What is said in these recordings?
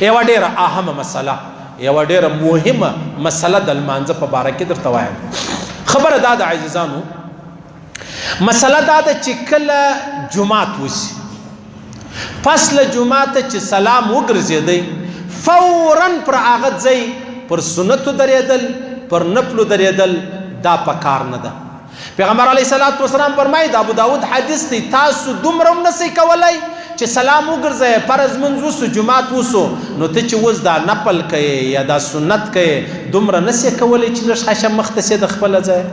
یوه ډېره اهمه مسله، یوه ډېره مهمه مسله د لمانځه په باره کې درته وایم. خبره دا ده عزیزانو، مسله دا ده چې کله جمعات وشي، پس له جمعاته چې سلام وګرځېدی فوراً پر هغه ځای پر سنتو درېدل، پر نفلو درېدل دا پکار نه ده. پیغمبر علیه الصلاة والسلام فرمایي، د ابو داود حدیث دی، تاسو دومره هم نسئ کولی چې سلام وګرځئ، فرض منځ وسو، جمعات وسو، نو ته چې اوس دا نفل کوې یا دا سنت کوې، دومره نسې کولی چې لږ خشه مخته سې د خپله ځای،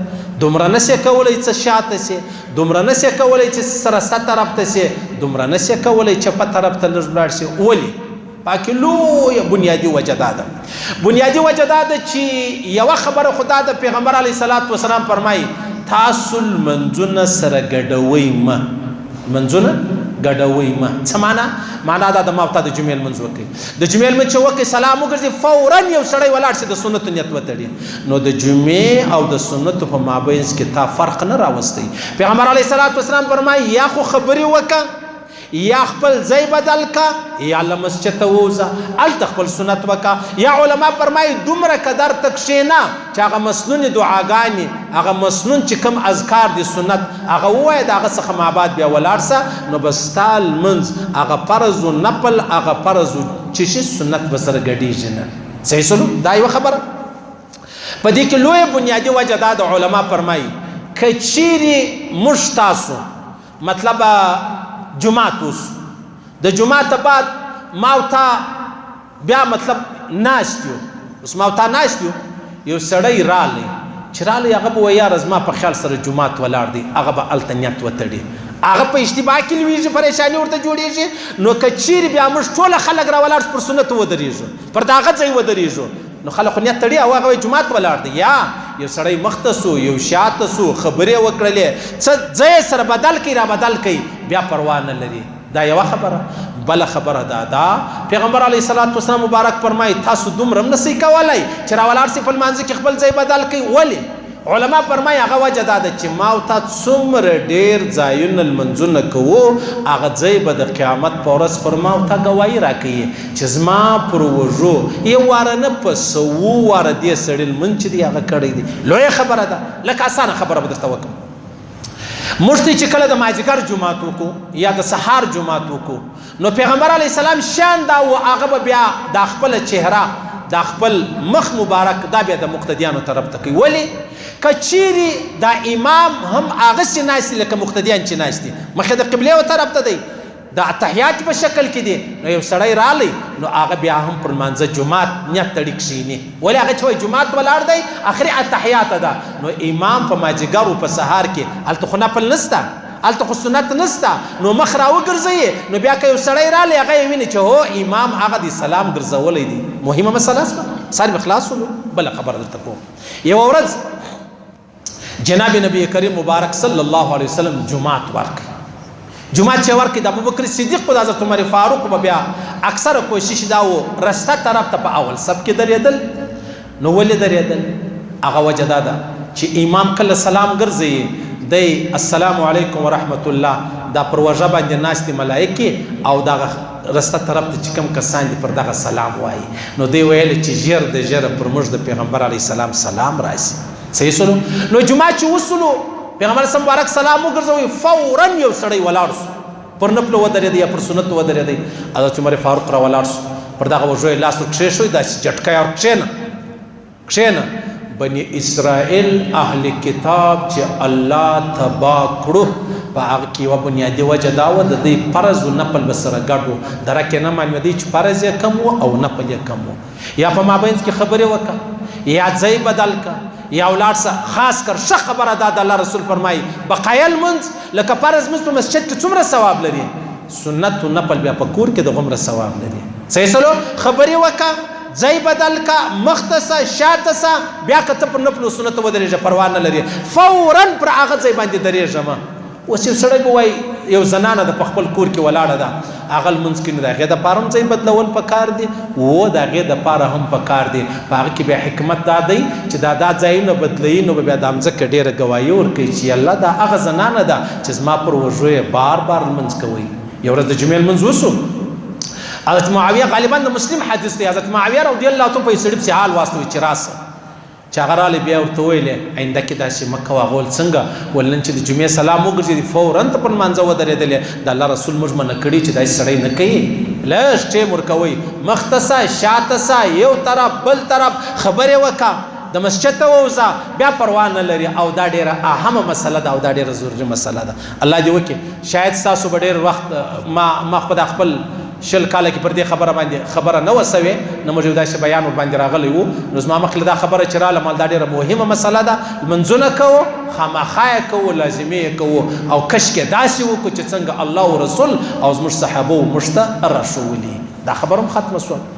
دومره نسې کولی چې شاته سې، دومره نسې کولی چې سرسته طرف ته سې، دومره نسې کولی چپه طرف ته لږ ولاړ سې. ولې؟ پاکې لویه بنیادي وجه دا ده، بنیادي وجه دا ده چې یوه خبره خو دا ده، پیغمبر علیه الصلاة والسلام فرمایي تاسو لمنځونه سره ګډوئ مه، منځونه ګډوئ مه. څه معنا؟ معنا دا د ماوته د جمعې لمونځ وکړئ، د جمعې لمونځ چې وکړئ سلام وګرځي فوراً یو سړی ولاړ شي د سنتو نیت وتړي، نو د جمعې او د سنتو په مابینځ کې تا فرق نه راوستی. پیغمبر علیه الصلاة والسلام فرمایي یا خو خبرې وکړه، یا خپل ځای بدل کا، یا له مسجد ته ووځه هلته خپل سنت وکړه. یا علما فرمایي دومره که درته کښېنه چې هغه مسنونې دعاګانې، هغه مسنون چې کوم اذکار دي سنت، هغه ووایه، د هغه څخه مابعد بیا ولاړ سه، نو به ستا لمونځ هغه فرض و نفل، هغه فرض و چې شي سنت به سره ګډېږي نه. صحیح سلو؟ دا یوه خبره. په دې کې لویه بنیادي وجه دا د علما فرمایي که چیرې موږ تاسو مطلب جمعات اوس، د جمعات بعد ماوتا بیا مطلب ناست یو، اوس ماوتا ناست یو سړی رالی، چې رالی هغه به وایي یاره زما په خیال سره جمعات ولاړ دی، هغه به هلته نیت وتړي، هغه په اشتباه کې لویږي، پریشاني ورته جوړېږي. نو که چیرې بیا موږ ټوله خلک راولاړ پر سنتو ودرېږو، پر د هغه ځای ودرېږو، نو خلک خو نیت تړي او هغه وایي جمعات ولاړ دی. یا یو سړی مخته سو، یو شاته سو، خبرې وکړلې، څه ځای سره بدل کړي را بدل کړي، بیا پروا نه لري. دا یوه خبره. بله خبره دا پیغمبر علیه الصلاة والسلام مبارک فرمایي تاسو دومره هم نسئ کولی چې راولاړ سئ په لمانځه کې خپل ځای بدل کړئ. ولې؟ علما فرمایي هغه وجه دا ده چې ما او تا څومره ډېر ځایونه لمنځونه کوو، هغه ځای به د قیامت په ورځ پر ما او تا ګواهي راکوي چې زما پر وږو یو واره نه په 100 واره دې سړي لمونځ چې دی هغه کړی دی. لویه خبره ده. لکه اسانه خبره به درته وکړم، موږ ته چې کله د مازدیګر جمعات وکړو یا د سهار جمعات وکړو، نو پیغمبر علیه السلام شان دا و هغه به بیا دا خپله چهره، دا خپل مخ مبارک دا بیا د مقتدیانو طرف ته کوي. ولې؟ که چیرې دا امام هم هغسې ناست دي لکه مقتدیان چې ناست دي، مخکې د قبلې و طرف ته دی، د اتحیات په شکل کې دی، نو یو سړی رالی نو هغه بیا هم پر لمانځه جمعات نیت تړي کښېني. ولې؟ هغه چې وایي جمعات ولاړ دی اخري اتحیات ده، نو امام په مازدیګر و په سهار کې هلته خو نفل نسته، هلته خو سنت نسته، نو مخ را وګرځوي، نو بیا که یو سړی رالی هغه یې ویني چې هو امام هغه دی سلام ګرځولی دی. مهمه مسله شوه، سر مې خلاص شولو. بله خبره درته کوم، یوه ورځ جناب نبی کریم مبارک صلی الله علیه وسلم جمعات ورکړي. جمعات چې ورکړي د ابوبکر صدیق په حضرت عمر فاروق به بیا اکثره کوشش دا و رسته طرف ته په اول صف کې درېدل. نو ولې درېدل؟ هغه وجه دا ده چې امام کله سلام ګرځوي دی السلام علیکم ورحمت الله، دا پر وژه باندې ناستې ملایکې او دغه رسته طرف ته چې کوم کسان دي پر دغه سلام وایي، نو دی ویل چې ژر د ژره پر موږ د پیغمبر علیه السلام سلام راشي. صحیح سلو؟ نو جمعه چې وسلو پیغمبر صلی مبارک سلام وګرځوي فوراً یو سړی ولاړ سو، پر نفلو ودرېدی یا پر سنتو ودرېدی. حضرت عمر فاروق را ولاړ سو، پر دغه وژو یې لاس ور کښېښوی، داسې جټکی ور کښېنه. بني اسرائیل اهل کتاب چې الله تباه کړو په هغه کې یوه بنیادي وجه دا وه د دوی فرض و نفل به سره ګډ و. درک یې نه معلومېدی چې فرض یې کم و او نفل یې کم و. یا په مابینځ کې خبرې وکړه، یا ځای بدل کړه، یا ولاړ سه. خاص کر ښه خبره دا د الله رسول فرمایي بقایه لمونځ لکه فرض لمونځ په مسجد کې څومره ثواب لري، سنت و نفل بیا په کور کې د غومره ثواب لري. صحیح سلو؟ خبرې وکړه، ځای بدل کا، مخته سه، شاته سه، بیا که ته پر نفلو سنتو ودرېږه پروا نه لري، فوراً پر هغه ځای باندې درېږه مه. اوس یو سړی به وایي یو زنانه د په خپل کور کې ولاړه ده، هغه لمونځ کوي، نو د هغې دپاره هم ځای بدلول پکار دي، و د هغې دپاره هم پکار دي. په هغه کې بیا حکمت دا دی چې دا ځایونه بدلوي، نو به بیا دا مځکه ډېره ګواهي ورکوي چې الله دا هغه زنانه ده چې زما پر وژو یې بار بار لمونځ کوئ. یو ورځ د جمعې لمونځ وسو، حضرت معاویه غالبا د مسلم حدیث دی حضرت معاویه رضی الله تعالی په سړي په حال واسطه چې راسه چې هغه رالی بیا ورته ویلې آینده کې داسې مه کوه غول څنګه ولنن چې د جمعې سلام وګرځېدي فوراً ته په لمانځه ودرېدلې د الله رسول موږ منع کړي چې داسې سړی نه کوي لږ ټیم ورکوئ مخته سه شاته سه یو طرف بل طرف خبرې وکړه د مسجد ته ووځه بیا پروا نه لري او دا ډېره اهمه مسله ده او دا ډېره ضروري مسله ده الله دې وکړي شاید ستاسو به ډېر وخت ما خپل شل کاله کې پر دې خبره باندې خبره نه وسوي نو موږ داسې بیان ور باندې راغلی وو نو زما مخکې دا خبره چې راله مال دا ډېره مهمه مسله ده منځونه کوو خامخا یې کوو لازمي یې کوو او کش کې داسې وکړو چې څنګه الله او رسول او زموږ صحابه موږ ته راښولي دا خبره هم ختمه شوه